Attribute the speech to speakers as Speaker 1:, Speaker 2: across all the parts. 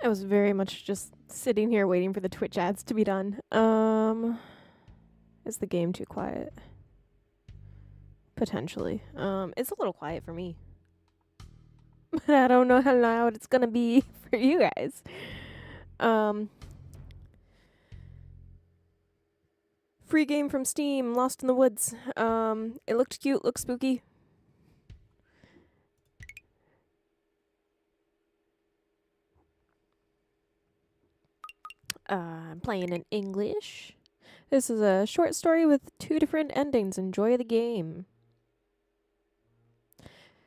Speaker 1: I was very much just sitting here waiting for the Twitch ads to be done. Is the game too quiet? Potentially. It's a little quiet for me. But I don't know how loud it's gonna be for you guys. Free game from Steam, Lost in the Woods. It looked cute, looked spooky. I'm playing in English. This is a short story with 2 different endings. Enjoy the game.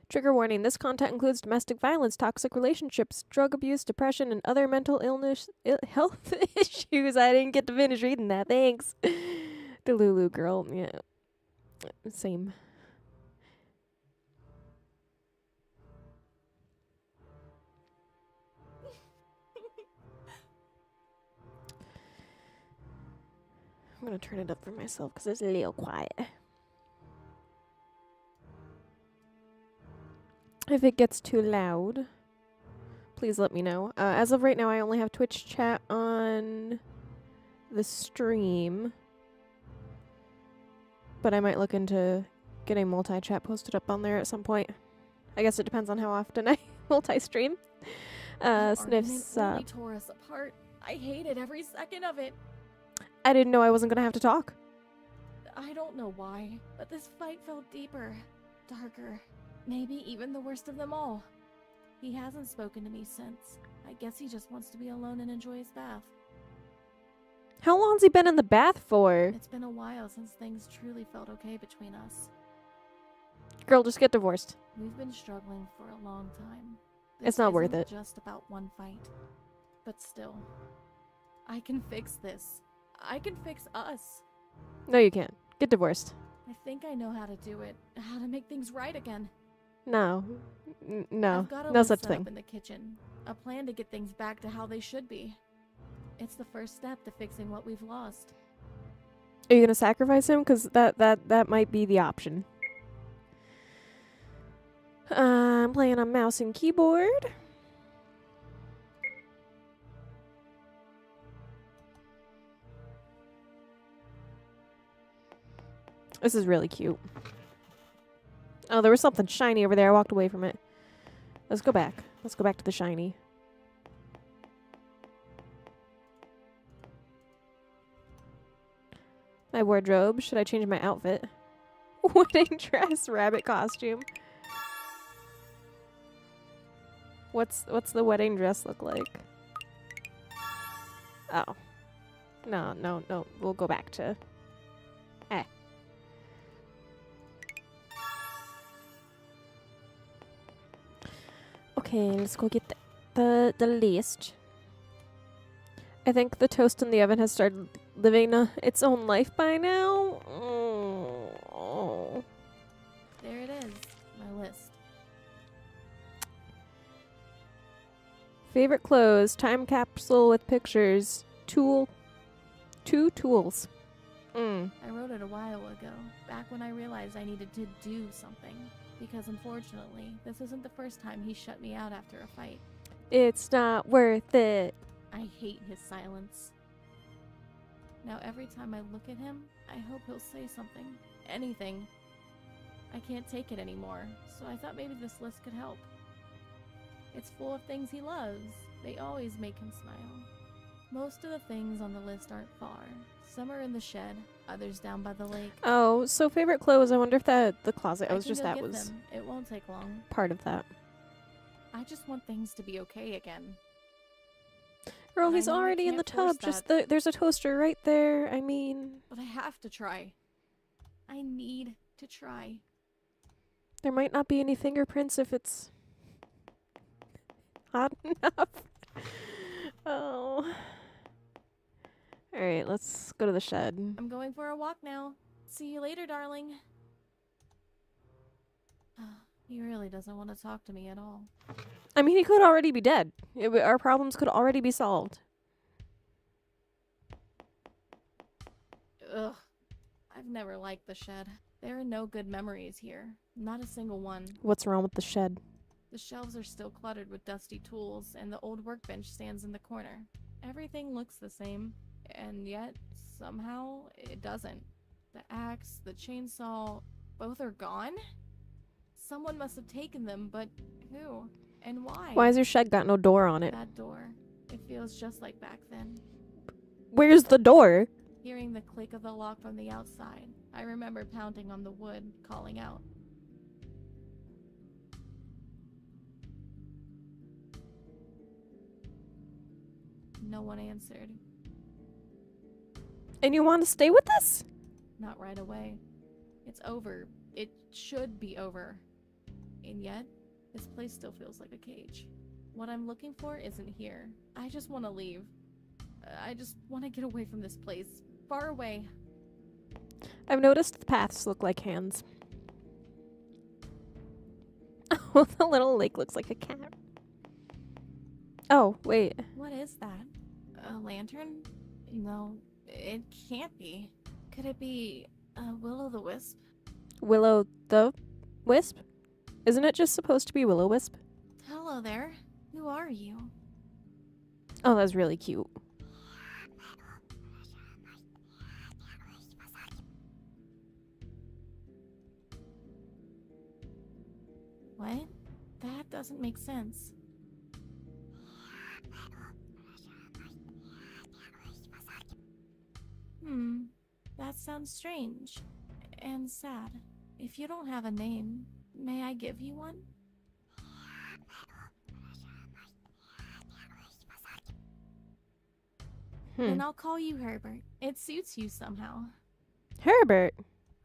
Speaker 1: Trigger warning. This content includes domestic violence, toxic relationships, drug abuse, depression, and other mental illness, health issues. I didn't get to finish reading that. Thanks. The Lulu girl. Yeah. Same. I'm going to turn it up for myself because it's a little quiet. If it gets too loud, please let me know. As of right now, I only have Twitch chat on the stream. But I might look into getting multi-chat posted up on there at some point. I guess it depends on how often I multi-stream. Sniffs
Speaker 2: really tore us apart. I hated every second of it.
Speaker 1: I didn't know I wasn't gonna have to talk.
Speaker 2: I don't know why, but this fight felt deeper, darker, maybe even the worst of them all. He hasn't spoken to me since. I guess he just wants to be alone and enjoy his bath.
Speaker 1: How long's he been in the bath for?
Speaker 2: It's been a while since things truly felt okay between us.
Speaker 1: Girl, just get divorced.
Speaker 2: We've been struggling for a long time.
Speaker 1: It's not worth
Speaker 2: isn't
Speaker 1: it.
Speaker 2: Just about one fight. But still, I can fix this. I can fix us.
Speaker 1: No, you can't. Get divorced.
Speaker 2: I think I know how to do it. How to make things right again.
Speaker 1: No. No.
Speaker 2: I've got a
Speaker 1: No
Speaker 2: list
Speaker 1: such
Speaker 2: set
Speaker 1: thing.
Speaker 2: up in the kitchen. A plan to get things back to how they should be. It's the first step to fixing what we've lost.
Speaker 1: Are you gonna sacrifice him? Because that might be the option. I'm playing on mouse and keyboard. This is really cute. Oh, there was something shiny over there. I walked away from it. Let's go back. Let's go back to the shiny. My wardrobe. Should I change my outfit? Wedding dress, rabbit costume. What's the wedding dress look like? Oh. No. We'll go back to... Okay, let's go get the list. I think the toast in the oven has started living its own life by now. Oh.
Speaker 2: There it is. My list.
Speaker 1: Favorite clothes, time capsule with pictures, two tools.
Speaker 2: I wrote it a while ago, back when I realized I needed to do something. Because unfortunately, this isn't the first time he shut me out after a fight.
Speaker 1: It's not worth it.
Speaker 2: I hate his silence. Now every time I look at him, I hope he'll say something. Anything. I can't take it anymore, so I thought maybe this list could help. It's full of things he loves. They always make him smile. Most of the things on the list aren't far. Some are in the shed, others down by the lake.
Speaker 1: Oh, so favorite clothes. I wonder if the closet.
Speaker 2: I
Speaker 1: was
Speaker 2: can
Speaker 1: just
Speaker 2: go
Speaker 1: that
Speaker 2: get
Speaker 1: was
Speaker 2: them. It won't take long.
Speaker 1: part of that.
Speaker 2: I just want things to be okay again.
Speaker 1: Girl,
Speaker 2: But I
Speaker 1: he's
Speaker 2: know I
Speaker 1: already in the
Speaker 2: can't force
Speaker 1: tub. Just
Speaker 2: that.
Speaker 1: there's a toaster right there. I mean,
Speaker 2: But I have to try. I need to try.
Speaker 1: there might not be any fingerprints if it's hot enough. Oh. Alright, let's go to the shed.
Speaker 2: I'm going for a walk now. See you later, darling. He really doesn't want to talk to me at all.
Speaker 1: I mean, he could already be dead. Our problems could already be solved.
Speaker 2: Ugh. I've never liked the shed. There are no good memories here. Not a single one.
Speaker 1: What's wrong with the shed?
Speaker 2: The shelves are still cluttered with dusty tools, and the old workbench stands in the corner. Everything looks the same, and yet, somehow, it doesn't. The axe, the chainsaw, both are gone? Someone must have taken them, but who? And why?
Speaker 1: Why has your shed got no door on it?
Speaker 2: That door. It feels just like back then.
Speaker 1: Where's the door?
Speaker 2: Hearing the click of the lock from the outside, I remember pounding on the wood, calling out. No one answered.
Speaker 1: And you want to stay with us?
Speaker 2: Not right away. It's over. It should be over. And yet, this place still feels like a cage. What I'm looking for isn't here. I just want to leave. I just want to get away from this place. Far away.
Speaker 1: I've noticed the paths look like hands. Oh, the little lake looks like a cat. Oh, wait.
Speaker 2: What is that? A lantern? No, it can't be. Could it be a will-o'-the-wisp?
Speaker 1: Willow the Wisp? Isn't it just supposed to be Will-O-Wisp?
Speaker 2: Hello there. Who are you?
Speaker 1: Oh, that's really cute.
Speaker 2: What? That doesn't make sense. That sounds strange. And sad. If you don't have a name, may I give you one? Then I'll call you Herbert. It suits you somehow.
Speaker 1: Herbert.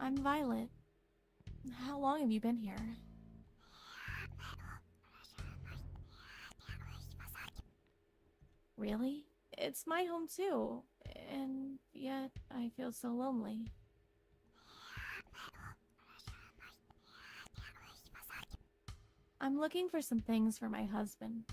Speaker 2: I'm Violet. How long have you been here? Really? It's my home too. And yet, I feel so lonely. I'm looking for some things for my husband.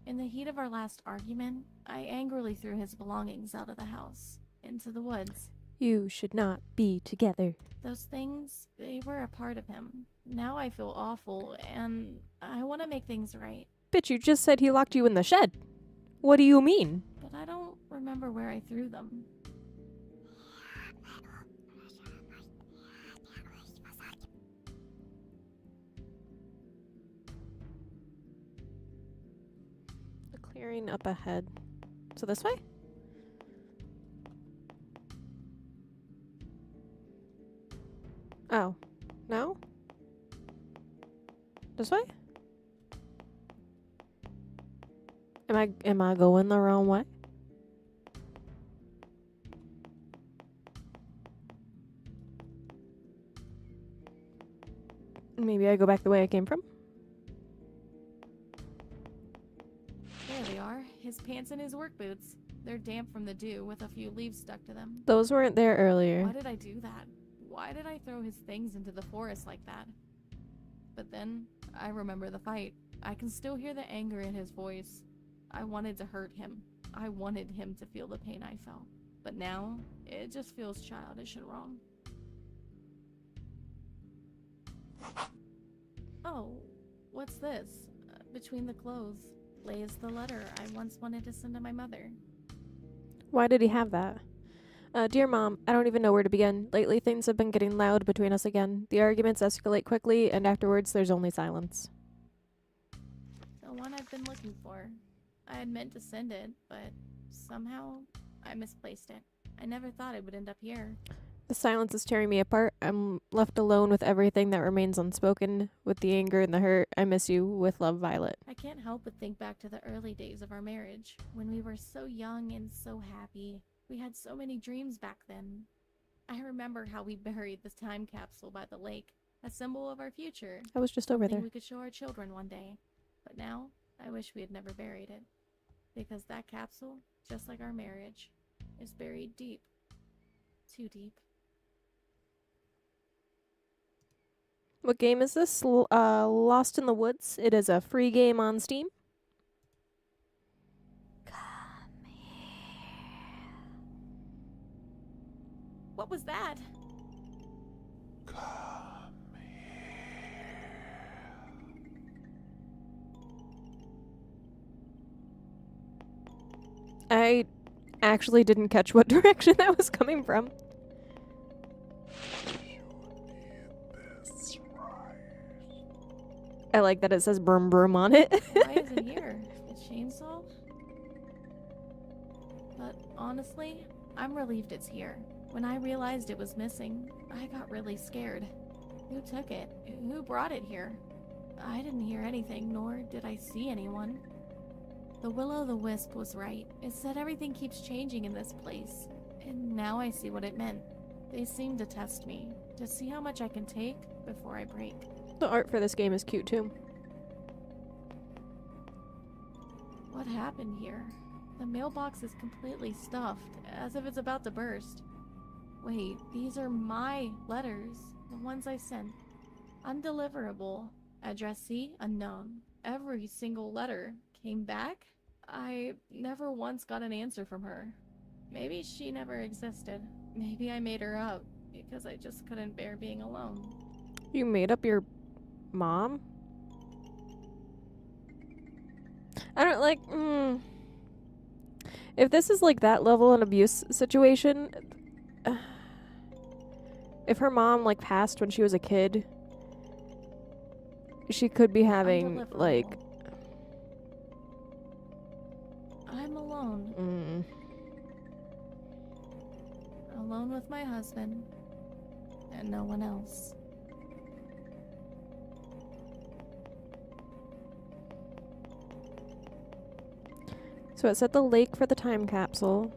Speaker 2: In the heat of our last argument, I angrily threw his belongings out of the house, into the woods.
Speaker 1: You should not be together.
Speaker 2: Those things, they were a part of him. Now I feel awful, and I want to make things right.
Speaker 1: Bitch, you just said he locked you in the shed. What do you mean?
Speaker 2: But I don't remember where I threw them.
Speaker 1: A clearing up ahead. So this way? Oh. No? This way? Am I going the wrong way? Maybe I go back the way I came from?
Speaker 2: There they are, his pants and his work boots. They're damp from the dew with a few leaves stuck to them.
Speaker 1: Those weren't there earlier.
Speaker 2: Why did I do that? Why did I throw his things into the forest like that? But then, I remember the fight. I can still hear the anger in his voice. I wanted to hurt him. I wanted him to feel the pain I felt. But now, it just feels childish and wrong. Oh, what's this? Between the clothes lays the letter I once wanted to send to my mother.
Speaker 1: Why did he have that? Dear Mom, I don't even know where to begin. Lately, things have been getting loud between us again. The arguments escalate quickly, and afterwards, there's only silence.
Speaker 2: The one I've been looking for. I had meant to send it, but somehow I misplaced it. I never thought it would end up here.
Speaker 1: The silence is tearing me apart. I'm left alone with everything that remains unspoken, with the anger and the hurt. I miss you. With love, Violet.
Speaker 2: I can't help but think back to the early days of our marriage, when we were so young and so happy. We had so many dreams back then. I remember how we buried the time capsule by the lake, a symbol of our future.
Speaker 1: I was just over
Speaker 2: Something
Speaker 1: there.
Speaker 2: we could show our children one day. But now, I wish we had never buried it. Because that capsule, just like our marriage, is buried deep. Too deep.
Speaker 1: What game is this? Lost in the Woods. It is a free game on Steam.
Speaker 2: What was that?
Speaker 1: I actually didn't catch what direction that was coming from. I like that it says brum brum on it.
Speaker 2: Why is it here? The chainsaw? But honestly, I'm relieved it's here. When I realized it was missing, I got really scared. Who took it? Who brought it here? I didn't hear anything, nor did I see anyone. The Will-O-the-Wisp was right. It said everything keeps changing in this place. And now I see what it meant. They seem to test me, to see how much I can take before I break.
Speaker 1: The art for this game is cute too.
Speaker 2: What happened here? The mailbox is completely stuffed, as if it's about to burst. Wait, these are my letters, the ones I sent. Undeliverable. Addressee unknown. Every single letter came back. I never once got an answer from her. Maybe she never existed. Maybe I made her up, because I just couldn't bear being alone.
Speaker 1: You made up your mom? I don't like. If this is like that level an abuse situation, if her mom like passed when she was a kid, she could be having like.
Speaker 2: I'm alone. Alone with my husband, and no one else.
Speaker 1: So it's at the lake for the time capsule.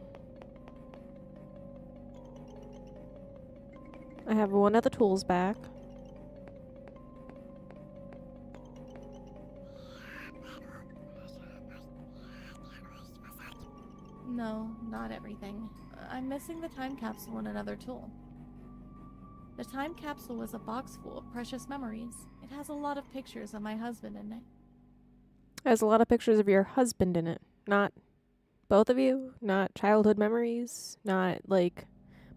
Speaker 1: I have one of the tools back.
Speaker 2: No, not everything. I'm missing the time capsule and another tool. The time capsule was a box full of precious memories. It has a lot of pictures of my husband in it.
Speaker 1: It has a lot of pictures of your husband in it. Not both of you. Not childhood memories. Not like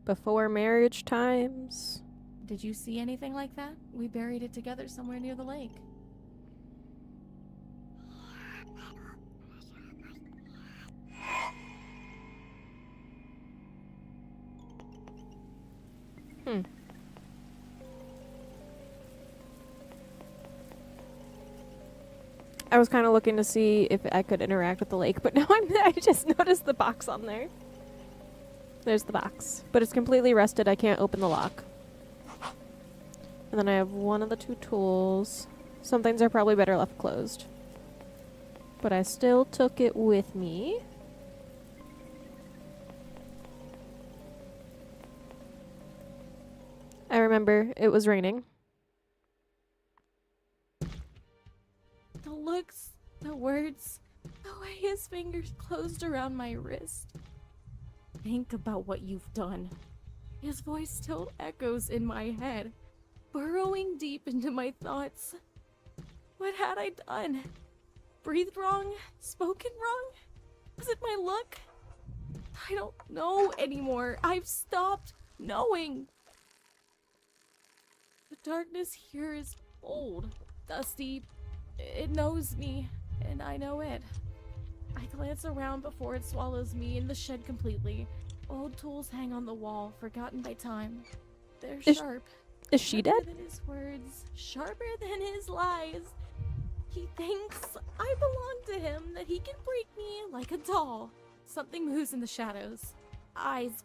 Speaker 1: before marriage times.
Speaker 2: Did you see anything like that? We buried it together somewhere near the lake.
Speaker 1: I was kind of looking to see if I could interact with the lake, but now I just noticed the box on there. There's the box. But it's completely rusted. I can't open the lock. And then I have one of the two tools. Some things are probably better left closed. But I still took it with me. I remember it was raining.
Speaker 2: The looks, the words, the way his fingers closed around my wrist. Think about what you've done. His voice still echoes in my head, burrowing deep into my thoughts. What had I done? Breathed wrong? Spoken wrong? Was it my luck? I don't know anymore. I've stopped knowing. The darkness here is old, dusty. It knows me, and I know it. I glance around before it swallows me in the shed completely. Old tools hang on the wall, forgotten by time. They're sharp.
Speaker 1: Is she dead?
Speaker 2: Than his words, sharper than his lies. He thinks I belong to him, that he can break me like a doll. Something moves in the shadows. Eyes,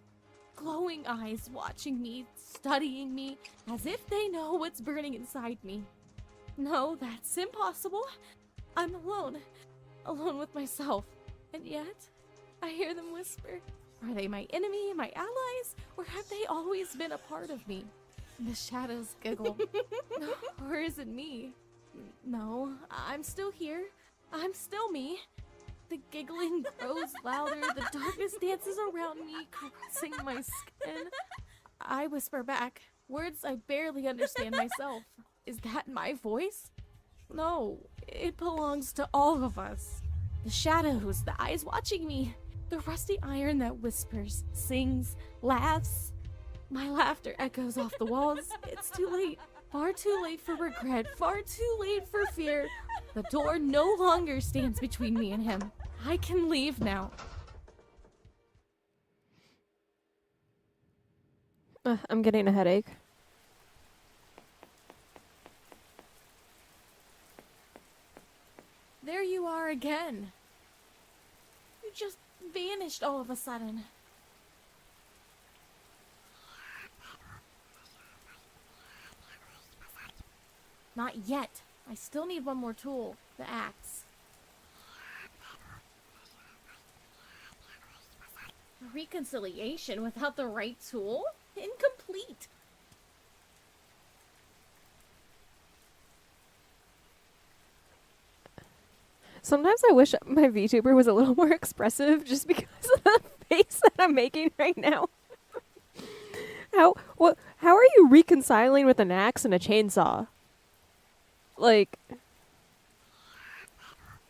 Speaker 2: glowing eyes, watching me, studying me, as if they know what's burning inside me. No, that's impossible. I'm alone. Alone with myself. And yet, I hear them whisper. Are they my enemy, my allies, or have they always been a part of me? The shadows giggle. Or is it me? No, I'm still here. I'm still me. The giggling grows louder. The darkness dances around me, caressing my skin. I whisper back, words I barely understand myself. Is that my voice? No, it belongs to all of us. The shadows, the eyes watching me, the rusty iron that whispers, sings, laughs. My laughter echoes off the walls. It's too late. Far too late for regret. Far too late for fear. The door no longer stands between me and him. I can leave now.
Speaker 1: I'm getting a headache.
Speaker 2: There you are again. You just vanished all of a sudden. Not yet. I still need one more tool. The axe. A reconciliation without the right tool? Incomplete.
Speaker 1: Sometimes I wish my VTuber was a little more expressive just because of the face that I'm making right now. How are you reconciling with an axe and a chainsaw? Like,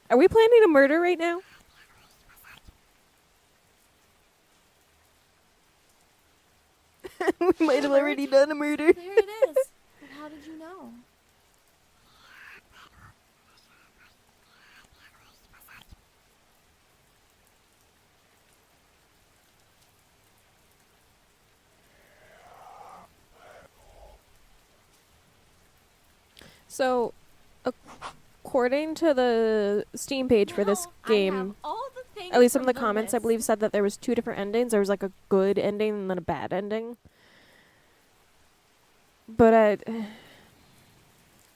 Speaker 1: are we planning a murder right now? We might have already done a murder.
Speaker 2: There it is. But how did you know?
Speaker 1: So, according to the Steam page for this
Speaker 2: Now I have
Speaker 1: game,
Speaker 2: all the things
Speaker 1: at least some
Speaker 2: from
Speaker 1: of the comments I
Speaker 2: list.
Speaker 1: believe said that there was 2 different endings. There was like a good ending and then a bad ending. But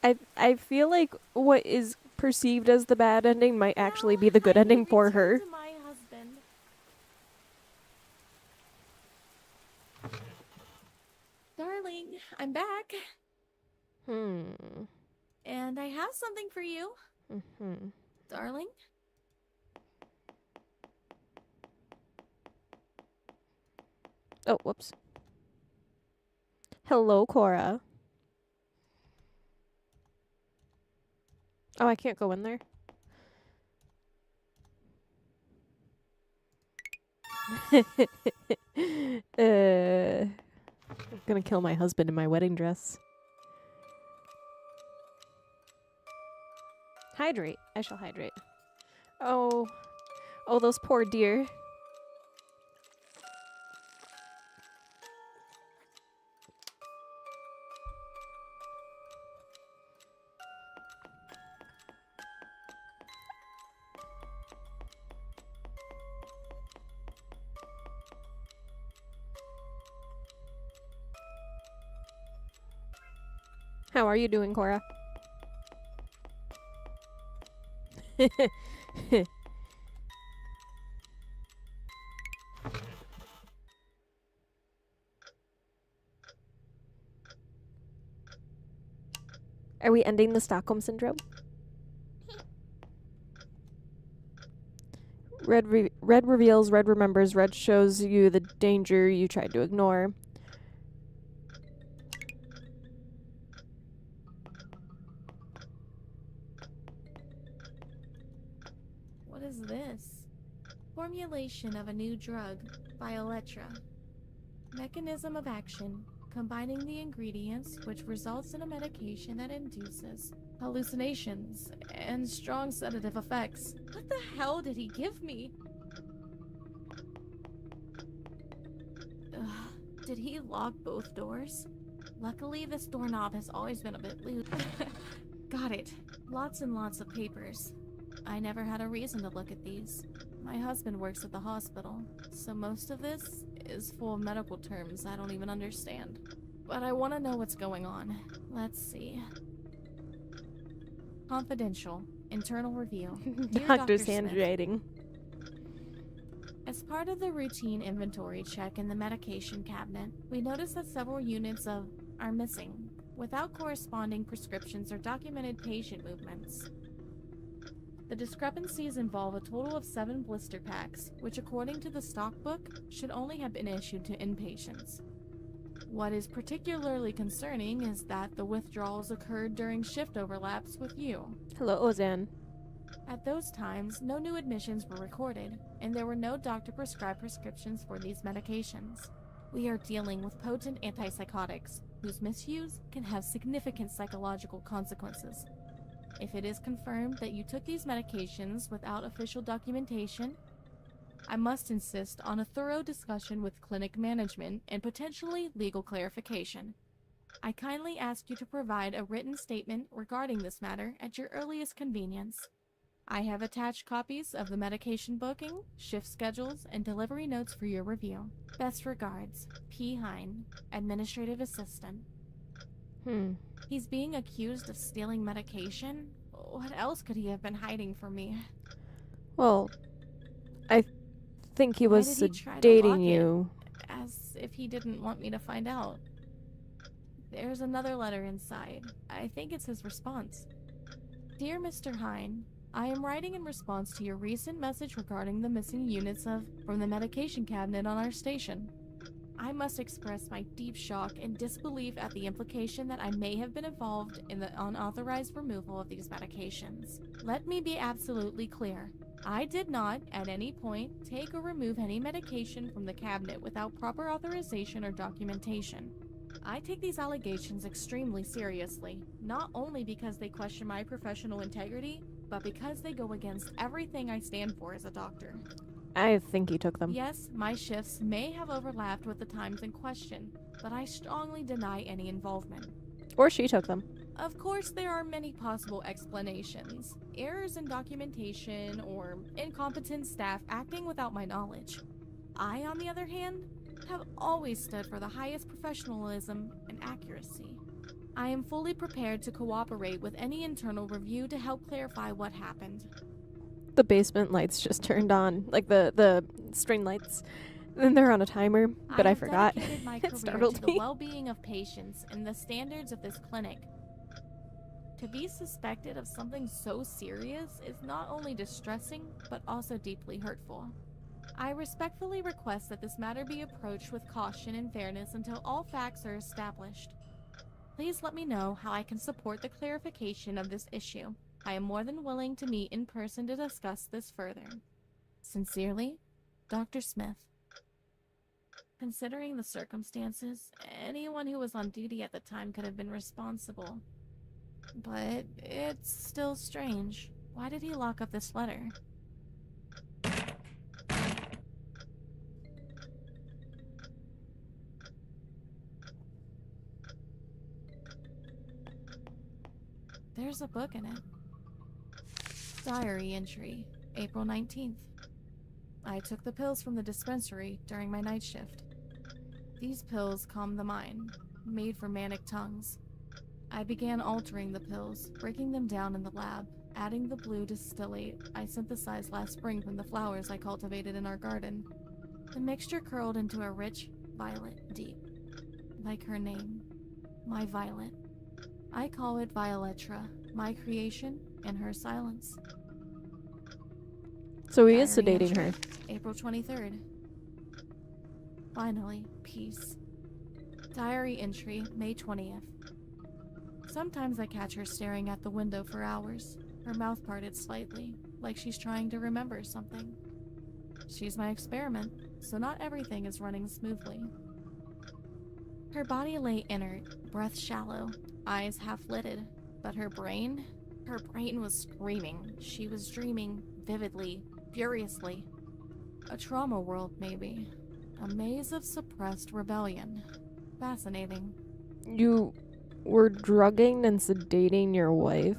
Speaker 1: I feel like what is perceived as the bad ending might actually be the good
Speaker 2: Now I
Speaker 1: ending for
Speaker 2: return
Speaker 1: her.
Speaker 2: to my husband. Darling, I'm back. And I have something for you. Darling?
Speaker 1: Oh, whoops. Hello, Cora. Oh, I can't go in there. I'm gonna kill my husband in my wedding dress. Hydrate. I shall hydrate. Oh. Oh, those poor deer. How are you doing, Cora? Are we ending the Stockholm Syndrome? Red reveals, red remembers, red shows you the danger you tried to ignore.
Speaker 2: What is this? Formulation of a new drug, Violetra. Mechanism of action, combining the ingredients which results in a medication that induces hallucinations and strong sedative effects. What the hell did he give me? Ugh, did he lock both doors? Luckily, this doorknob has always been a bit loose. Got it. Lots and lots of papers. I never had a reason to look at these. My husband works at the hospital, so most of this is full of medical terms I don't even understand. But I want to know what's going on. Let's see. Confidential. Internal review. Dear Dr.
Speaker 1: Doctor's
Speaker 2: Smith,
Speaker 1: handwriting.
Speaker 2: as part of the routine inventory check in the medication cabinet, we noticed that several units are missing, without corresponding prescriptions or documented patient movements. The discrepancies involve a total of 7 blister packs, which according to the stock book, should only have been issued to inpatients. What is particularly concerning is that the withdrawals occurred during shift overlaps with you.
Speaker 1: Hello, Ozan.
Speaker 2: At those times, no new admissions were recorded, and there were no doctor-prescribed prescriptions for these medications. We are dealing with potent antipsychotics, whose misuse can have significant psychological consequences. If it is confirmed that you took these medications without official documentation, I must insist on a thorough discussion with clinic management and potentially legal clarification. I kindly ask you to provide a written statement regarding this matter at your earliest convenience. I have attached copies of the medication booking, shift schedules, and delivery notes for your review. Best regards, P. Hine, Administrative Assistant. He's being accused of stealing medication? What else could he have been hiding from me?
Speaker 1: Well, I think he
Speaker 2: Why
Speaker 1: was
Speaker 2: did he try to lock
Speaker 1: sedating
Speaker 2: it?
Speaker 1: you.
Speaker 2: As if he didn't want me to find out. There's another letter inside. I think it's his response. Dear Mr. Hine, I am writing in response to your recent message regarding the missing units from the medication cabinet on our station. I must express my deep shock and disbelief at the implication that I may have been involved in the unauthorized removal of these medications. Let me be absolutely clear. I did not, at any point, take or remove any medication from the cabinet without proper authorization or documentation. I take these allegations extremely seriously, not only because they question my professional integrity, but because they go against everything I stand for as a doctor.
Speaker 1: I think he took them.
Speaker 2: Yes, my shifts may have overlapped with the times in question, but I strongly deny any involvement.
Speaker 1: Or she took them.
Speaker 2: Of course, there are many possible explanations. Errors in documentation or incompetent staff acting without my knowledge. I, on the other hand, have always stood for the highest professionalism and accuracy. I am fully prepared to cooperate with any internal review to help clarify what happened.
Speaker 1: The basement lights just turned on, like the string lights. And they're on a timer, but I forgot.
Speaker 2: have dedicated my
Speaker 1: It
Speaker 2: career
Speaker 1: startled
Speaker 2: to
Speaker 1: me.
Speaker 2: the well-being of patients and the standards of this clinic. To be suspected of something so serious is not only distressing, but also deeply hurtful. I respectfully request that this matter be approached with caution and fairness until all facts are established. Please let me know how I can support the clarification of this issue. I am more than willing to meet in person to discuss this further. Sincerely, Dr. Smith. Considering the circumstances, anyone who was on duty at the time could have been responsible. But it's still strange. Why did he lock up this letter? There's a book in it. Diary entry, April 19th. I took the pills from the dispensary during my night shift. These pills calm the mind, made for manic tongues. I began altering the pills, breaking them down in the lab, adding the blue distillate I synthesized last spring from the flowers I cultivated in our garden. The mixture curled into a rich violet deep, like her name, my Violet. I call it Violetra, my creation and her silence.
Speaker 1: So he is
Speaker 2: Diary
Speaker 1: sedating
Speaker 2: entry,
Speaker 1: her.
Speaker 2: April 23rd. Finally, peace. Diary entry, May 20th. Sometimes I catch her staring at the window for hours, her mouth parted slightly, like she's trying to remember something. She's my experiment, so not everything is running smoothly. Her body lay inert, breath shallow, eyes half-lidded, but her brain was screaming. She was dreaming vividly, furiously. A trauma world, maybe. A maze of suppressed rebellion. Fascinating.
Speaker 1: You were drugging and sedating your wife?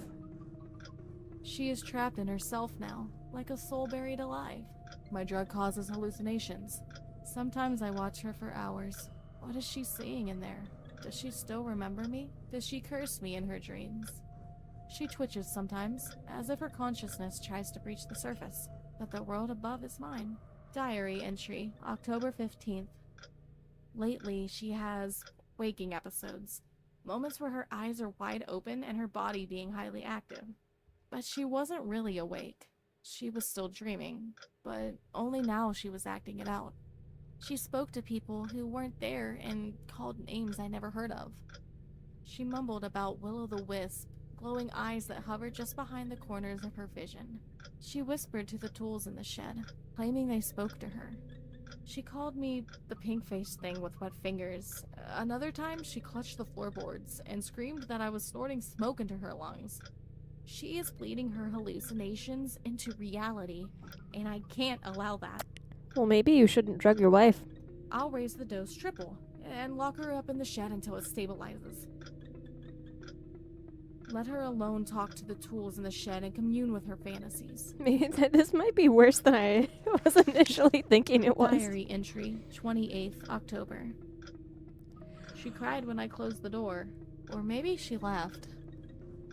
Speaker 2: She is trapped in herself now, like a soul buried alive. My drug causes hallucinations. Sometimes I watch her for hours. What is she seeing in there? Does she still remember me? Does she curse me in her dreams? She twitches sometimes, as if her consciousness tries to breach the surface, but the world above is mine. Diary entry, October 15th. Lately, she has waking episodes. Moments where her eyes are wide open and her body being highly active. But she wasn't really awake. She was still dreaming, but only now she was acting it out. She spoke to people who weren't there and called names I never heard of. She mumbled about Will-o'-the-Wisp, glowing eyes that hovered just behind the corners of her vision. She whispered to the tools in the shed, claiming they spoke to her. She called me the pink-faced thing with wet fingers. Another time, she clutched the floorboards and screamed that I was snorting smoke into her lungs. She is bleeding her hallucinations into reality, and I can't allow that.
Speaker 1: Well, maybe you shouldn't drug your wife.
Speaker 2: I'll raise the dose triple and lock her up in the shed until it stabilizes. Let her alone talk to the tools in the shed and commune with her fantasies.
Speaker 1: This might be worse than I was initially thinking it was.
Speaker 2: Diary entry, 28th October. She cried when I closed the door. Or maybe she laughed.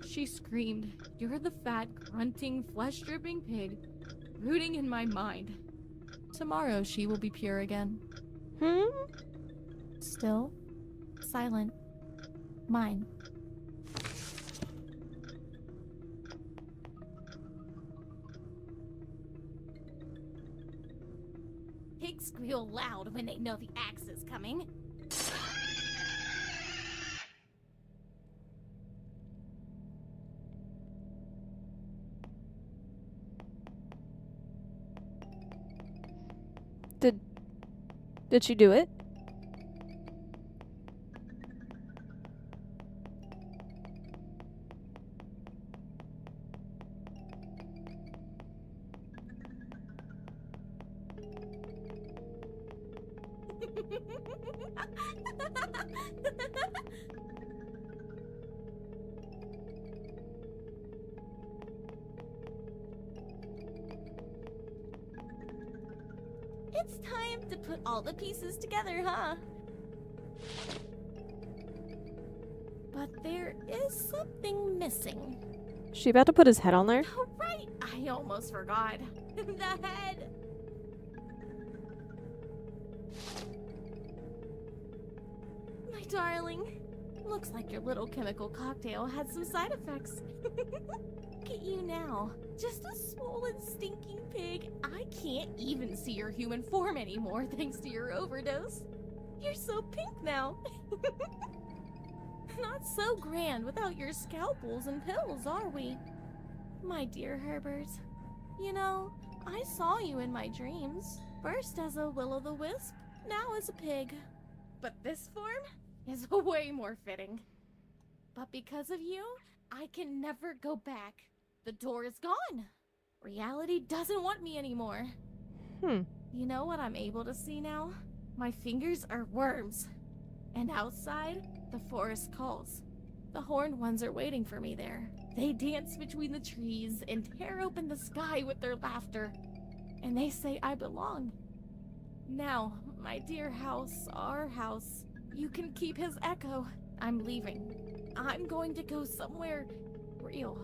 Speaker 2: She screamed, "You're the fat, grunting, flesh-dripping pig, rooting in my mind." Tomorrow she will be pure again. Still, silent, mine.
Speaker 3: Pigs squeal loud when they know the axe is coming.
Speaker 1: Did she do it?
Speaker 3: It's time to put all the pieces together, huh?
Speaker 2: But there is something missing.
Speaker 1: She about to put his head on there?
Speaker 3: Oh, right.
Speaker 2: I almost forgot.
Speaker 3: The head.
Speaker 2: My darling, looks like your little chemical cocktail had some side effects. Look at you now. Just a swollen, stinking pig. I can't even see your human form anymore thanks to your overdose. You're so pink now. Not so grand without your scalpels and pills, are we? My dear Herbert, you know, I saw you in my dreams. First as a will-o'-the-wisp, now as a pig. But this form is way more fitting. But because of you, I can never go back. The door is gone. Reality doesn't want me anymore. You know what I'm able to see now? My fingers are worms. And outside, the forest calls. The horned ones are waiting for me there. They dance between the trees and tear open the sky with their laughter. And they say I belong. Now, my dear house, our house, you can keep his echo. I'm leaving. I'm going to go somewhere real.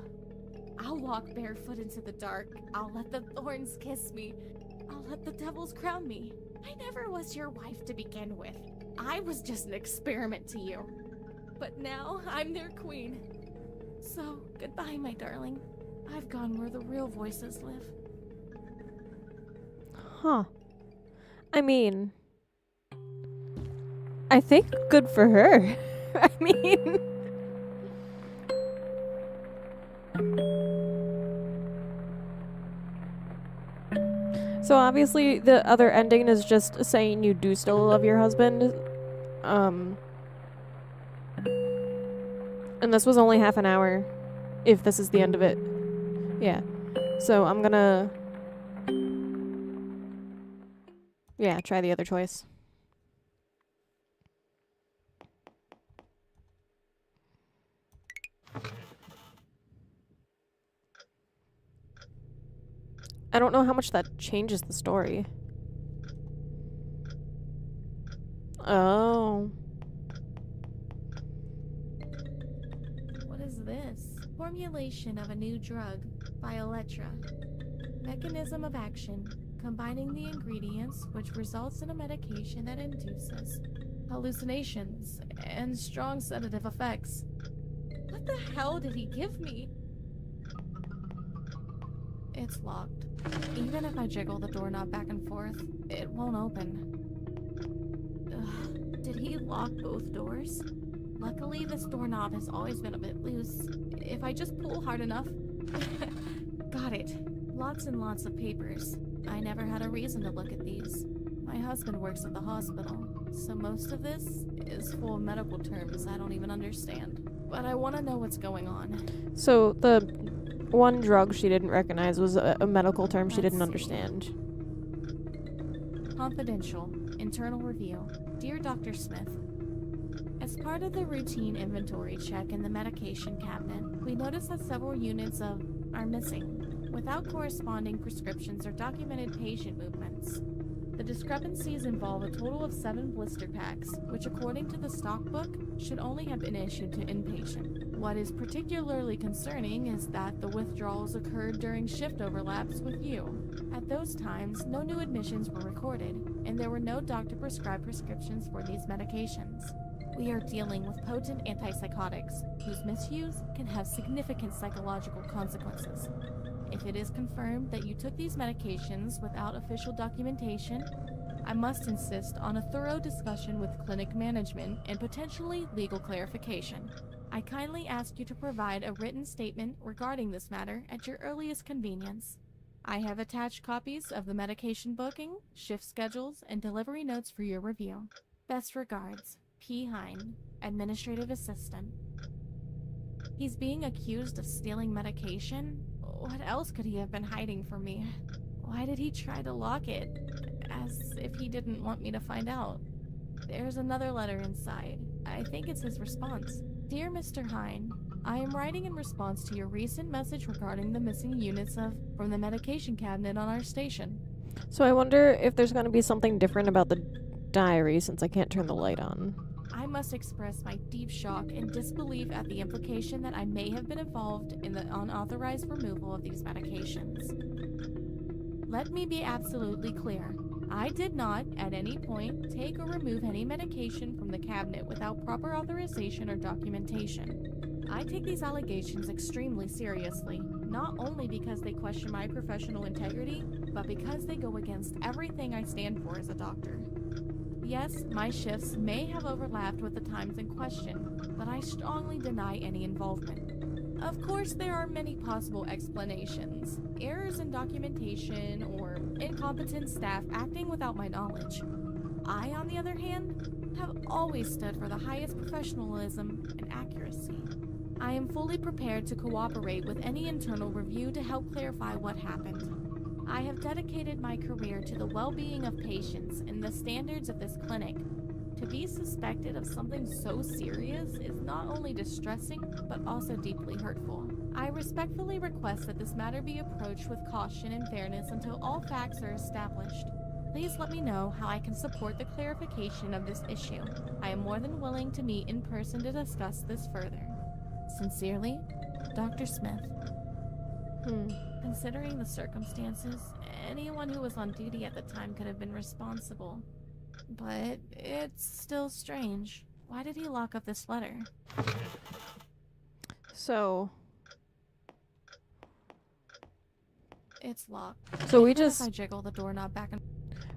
Speaker 2: I'll walk barefoot into the dark. I'll let the thorns kiss me. I'll let the devils crown me. I never was your wife to begin with. I was just an experiment to you. But now I'm their queen. So, goodbye, my darling. I've gone where the real voices live.
Speaker 1: Huh. I mean, I think good for her. I mean, so obviously the other ending is just saying you do still love your husband. And this was only half an hour, if this is the end of it. Yeah. So I'm gonna, yeah, try the other choice. I don't know how much that changes the story. Oh.
Speaker 2: What is this? Formulation of a new drug, Violetra. Mechanism of action, combining the ingredients which results in a medication that induces hallucinations and strong sedative effects. What the hell did he give me? It's locked. Even if I jiggle the doorknob back and forth, it won't open. Ugh, did he lock both doors? Luckily, this doorknob has always been a bit loose. If I just pull hard enough... Got it. Lots and lots of papers. I never had a reason to look at these. My husband works at the hospital, so most of this is full of medical terms I don't even understand. But I want to know what's going on.
Speaker 1: So the one drug she didn't recognize was a medical term she
Speaker 2: Let's
Speaker 1: didn't
Speaker 2: see.
Speaker 1: understand.
Speaker 2: Confidential. Internal review. Dear Dr. Smith, as part of the routine inventory check in the medication cabinet, we noticed that several units are missing, without corresponding prescriptions or documented patient movements. The discrepancies involve a total of 7 blister packs, which according to the stock book, should only have been issued to inpatient. What is particularly concerning is that the withdrawals occurred during shift overlaps with you. At those times, no new admissions were recorded, and there were no doctor-prescribed prescriptions for these medications. We are dealing with potent antipsychotics, whose misuse can have significant psychological consequences. If it is confirmed that you took these medications without official documentation, I must insist on a thorough discussion with clinic management and potentially legal clarification. I kindly ask you to provide a written statement regarding this matter at your earliest convenience. I have attached copies of the medication booking, shift schedules, and delivery notes for your review. Best regards, P. Hine, Administrative Assistant. He's being accused of stealing medication? What else could he have been hiding from me? Why did he try to lock it? As if he didn't want me to find out. There's another letter inside. I think it's his response. Dear Mr. Hine, I am writing in response to your recent message regarding the missing units from the medication cabinet on our station.
Speaker 1: So I wonder if there's going to be something different about the diary since I can't turn the light on.
Speaker 2: I must express my deep shock and disbelief at the implication that I may have been involved in the unauthorized removal of these medications. Let me be absolutely clear. I did not, at any point, take or remove any medication from the cabinet without proper authorization or documentation. I take these allegations extremely seriously, not only because they question my professional integrity, but because they go against everything I stand for as a doctor. Yes, my shifts may have overlapped with the times in question, but I strongly deny any involvement. Of course, there are many possible explanations. Errors in documentation or incompetent staff acting without my knowledge. I, on the other hand, have always stood for the highest professionalism and accuracy. I am fully prepared to cooperate with any internal review to help clarify what happened. I have dedicated my career to the well-being of patients and the standards of this clinic. To be suspected of something so serious is not only distressing, but also deeply hurtful. I respectfully request that this matter be approached with caution and fairness until all facts are established. Please let me know how I can support the clarification of this issue. I am more than willing to meet in person to discuss this further. Sincerely, Dr. Smith. Considering the circumstances, anyone who was on duty at the time could have been responsible. But it's still strange. Why did he lock up this letter?
Speaker 1: So
Speaker 2: It's locked.
Speaker 1: So we
Speaker 2: Even if
Speaker 1: just
Speaker 2: I jiggle the doorknob back and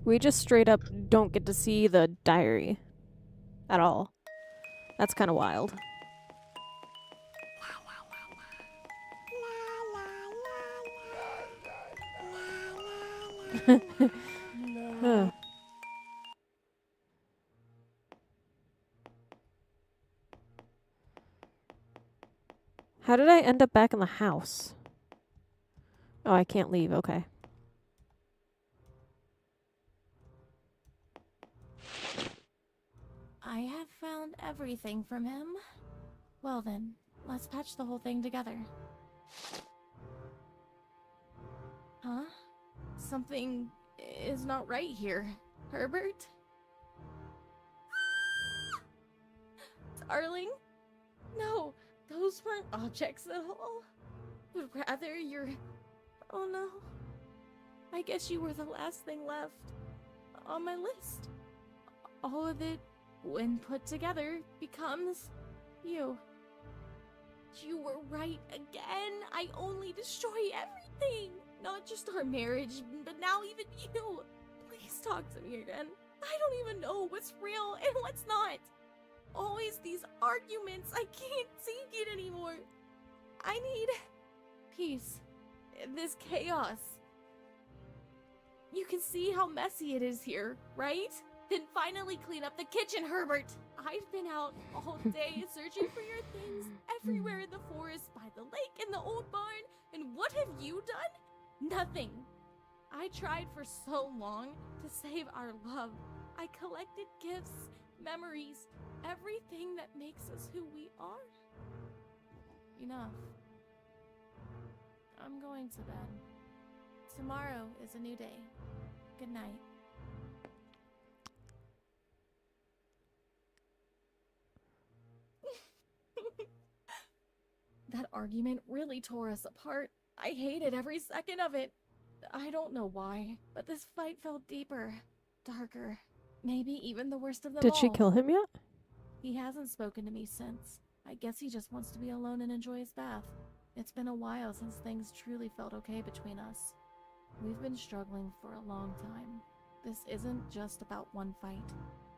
Speaker 1: we just straight up don't get to see the diary at all. That's kind of wild. Huh. How did I end up back in the house? Oh, I can't leave. Okay.
Speaker 2: I have found everything from him. Well then, let's patch the whole thing together. Huh? Something is not right here. Herbert? Darling? No, those weren't objects at all. But rather your... Oh no. I guess you were the last thing left on my list. All of it, when put together, becomes you. You were right again. I only destroy everything. Not just our marriage, but now even you. Please talk to me again. I don't even know what's real and what's not. Always these arguments. I can't take it anymore. I need peace. This chaos. You can see how messy it is here, right? Then finally clean up the kitchen, Herbert. I've been out all day searching for your things everywhere in the forest, by the lake, in the old barn. And what have you done? Nothing. I tried for so long to save our love. I collected gifts, memories, everything that makes us who we are. Enough. I'm going to bed. Tomorrow is a new day. Good night. That argument really tore us apart. I hated every second of it. I don't know why, but this fight felt deeper, darker, maybe even the worst of them
Speaker 1: Did
Speaker 2: all.
Speaker 1: she kill him yet?
Speaker 2: He hasn't spoken to me since. I guess he just wants to be alone and enjoy his bath. It's been a while since things truly felt okay between us. We've been struggling for a long time. This isn't just about one fight.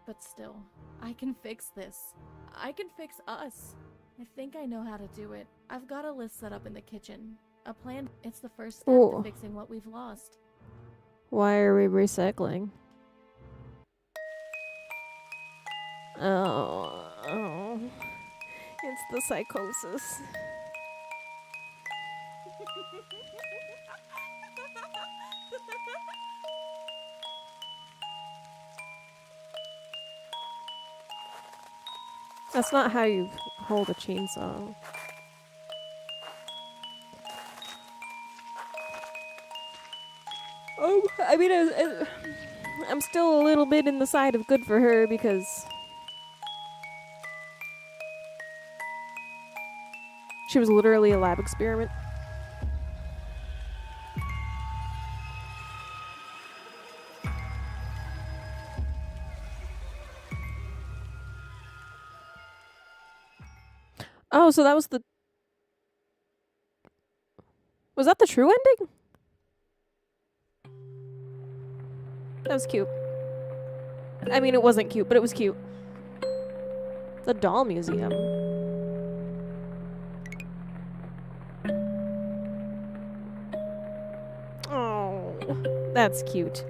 Speaker 2: But still, I can fix this. I can fix us. I think I know how to do it. I've got a list set up in the kitchen. A plan. It's the first step
Speaker 1: Ooh.
Speaker 2: to fixing what we've lost.
Speaker 1: Why are we recycling? Oh. It's the psychosis. That's not how you hold a chainsaw. Oh, I mean, I'm still a little bit in the side of good for her because she was literally a lab experiment. Oh, so that was the... Was that the true ending? That was cute. I mean, it wasn't cute, but it was cute. The doll museum. Oh, that's cute.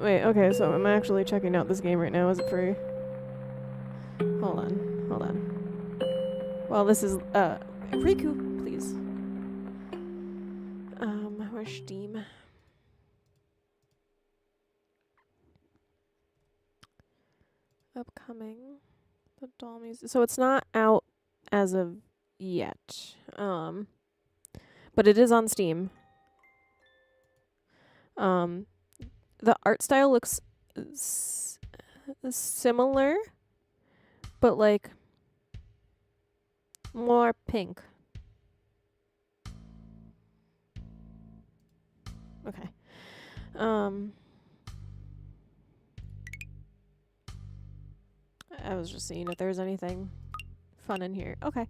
Speaker 1: Wait, okay, so I'm actually checking out this game right now. Is it free? Hold on. Well, this is, Riku, please. Where's Steam? Upcoming. The doll music. So it's not out as of yet. But it is on Steam. The art style looks similar, but like more pink. Okay. I was just seeing if there's anything fun in here. Okay.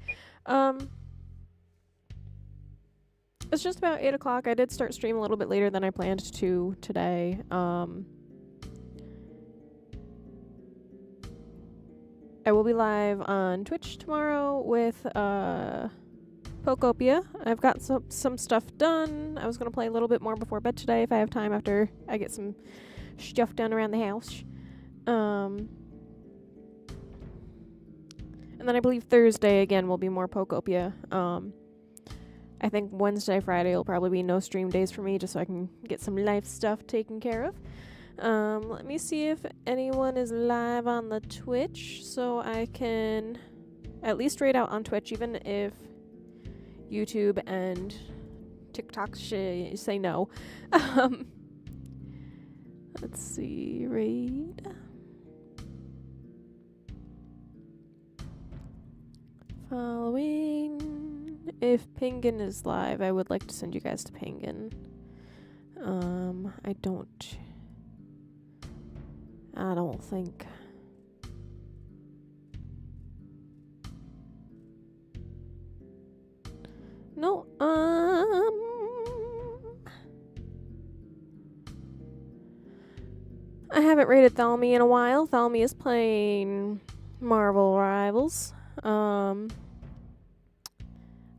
Speaker 1: It's just about 8 o'clock. I did start stream a little bit later than I planned to today. I will be live on Twitch tomorrow with Pokopia. I've got some stuff done. I was going to play a little bit more before bed today if I have time after I get some stuff done around the house. And then I believe Thursday again will be more Pokopia. I think Wednesday, Friday will probably be no stream days for me just so I can get some life stuff taken care of. Let me see if anyone is live on the Twitch so I can at least raid out on Twitch even if YouTube and TikTok say no. Let's see, raid. Following. If Penguin is live, I would like to send you guys to Penguin. I don't think. No, I haven't rated Thalmy in a while. Thalmy is playing Marvel Rivals.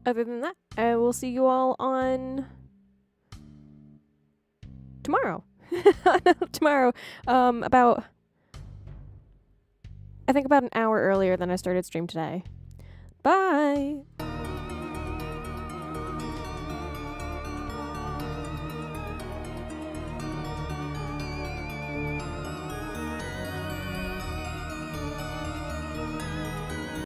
Speaker 1: Other than that, I will see you all on tomorrow. Tomorrow, about I think about an hour earlier than I started stream today. Bye!